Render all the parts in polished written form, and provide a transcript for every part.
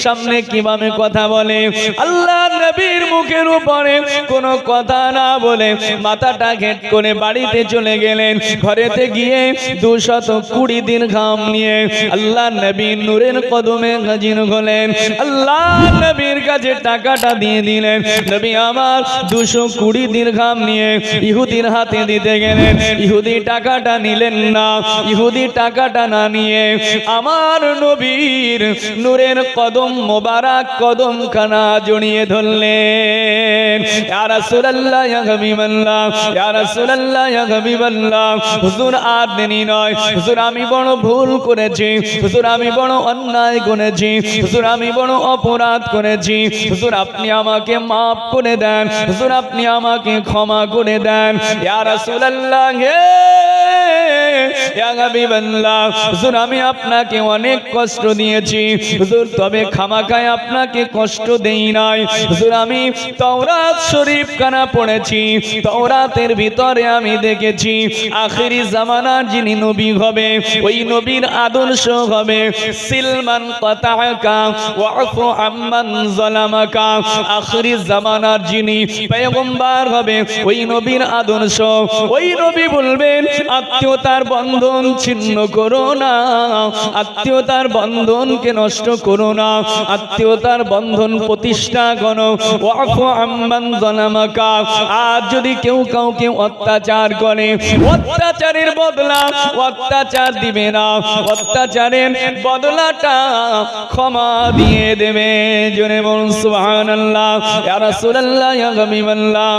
সামনে কিভাবে কথা বলে। আল্লাহ নবীর মুখের উপরে কোনো কথা না বলে মাথাটা ঘেট করে বাড়িতে চলে গেলেন। ঘরেতে গিয়ে 220 দিরহাম নিয়ে আল্লাহ নবী নূরের কদমে হাজির হলেন। আল্লাহ নবীর কাছে টাকাটা দিয়ে দিলেন। নবী আমার 220 দিরহাম নিয়ে ইহুদির হাতে দিতে গেলেন। ইহুদি টাকাটা নিলেন না। ইহুদি টাকাটা না নিয়ে আমার নবীর নূরের কদম মোবারক কদম খানা জড়িয়ে ধরলেন। ইয়া রাসূলুল্লাহ ইয়া হাবিবাল্লাহ, ইয়া রাসূলুল্লাহ ইয়া হাবিবাল্লাহ, হুজুর আর দেরি নয়, হুজুর আমি বড় ভুল করেছি, হুজুর আমি বড় অন্যায় করেছি, হুজুর আমি বড় অপরাধ করেছি, হুজুর আপনি আমাকে মাফ করে দেন, হুজুর আপনি আমাকে ক্ষমা করে দেন। ইয়া রাসূলুল্লাহ ইয়া হাবিবাল্লাহ, হুজুর আমি আপনাকে অনেক কষ্ট দিয়েছি হুজুর, তবে খামাখায় আপনাকে কষ্ট দেই নাই হুজুর। আমি তাওরাত শরীফ খানা পড়েছি, তাওরাতের ভিতরে আমি দেখেছি আখিরি জামানার যিনি নবী হবে ওই নবীর আদর্শ হবে সিলমান কাতাকা ওয়াফু আম্মান যালামাকা। আখিরি জামানার যিনি পয়গম্বর হবে ওই নবীর আদর্শ, ওই নবী বলবেন আত্মীয়তার বন্ধন ছিন্ন করো না, আত্মীয়তার বন্ধনকে নষ্ট করো না, আত্মীয়তার বন্ধন প্রতিষ্ঠা করো। ওয়াফু আম্মান যালামাকা, আর যদি কেউ কাউকে অত্যাচার করে অত্যাচারের বদলা অত্যাচার দিবে না, অত্যাচারের বদলাটা ক্ষমা দিয়ে দেবে। জোরে বলুন সুবহানাল্লাহ। ইয়া রাসূলুল্লাহ ইয়া হাবিবাল্লাহ,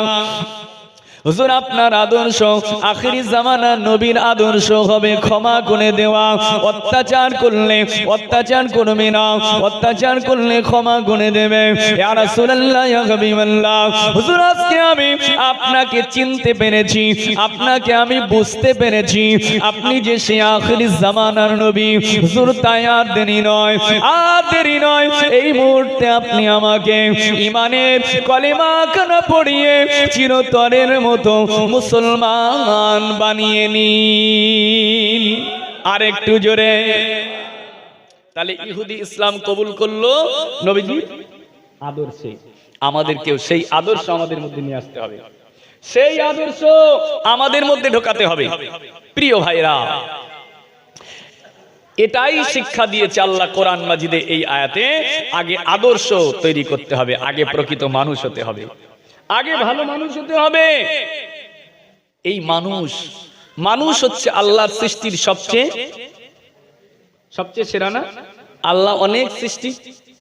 হুজুর আপনার আদর্শ আখিরি জামানার নবীর আদর্শ হবে ক্ষমা করে দেওয়া। অত্যাচার করলে অত্যাচার করবে না, অত্যাচার করলে ক্ষমা করে দেবে। ইয়া রাসূলুল্লাহ ইয়া হাবিবাল্লাহ, হুজুর আজকে আমি আপনাকে চিনতে পেরেছি, আপনাকে আমি বুঝতে পেরেছি আপনি যে সেই আখিরি জামানার নবী। হুজুর তাই আর দেরি নয়, আর দেরি নয়, এই মুহূর্তে আপনি আমাকে ঈমানের কলিমা খানা পড়িয়ে চিরতরের মতো মুসলমান বানিয়ে নিন। আর একটু জোরে। তাহলে ইহুদি ইসলাম কবুল করলো নবীজি আদর্শে, আমাদেরকেও সেই আদর্শ আমাদের মধ্যে নিয়ে আসতে হবে, সেই আদর্শ আমাদের মধ্যে ঢোকাতে হবে। প্রিয় ভাইরা, এটাই শিক্ষা দিয়েছে আল্লাহ কোরআন মাজিদে এই আয়াতে। আগে আদর্শ তৈরি করতে হবে, আগে প্রকৃত মানুষ হতে হবে, আগে ভালো মানুষ হতে হবে। এই মানুষ হচ্ছে আল্লাহর সৃষ্টির সবচেয়ে সেরা না? আল্লাহ অনেক সৃষ্টি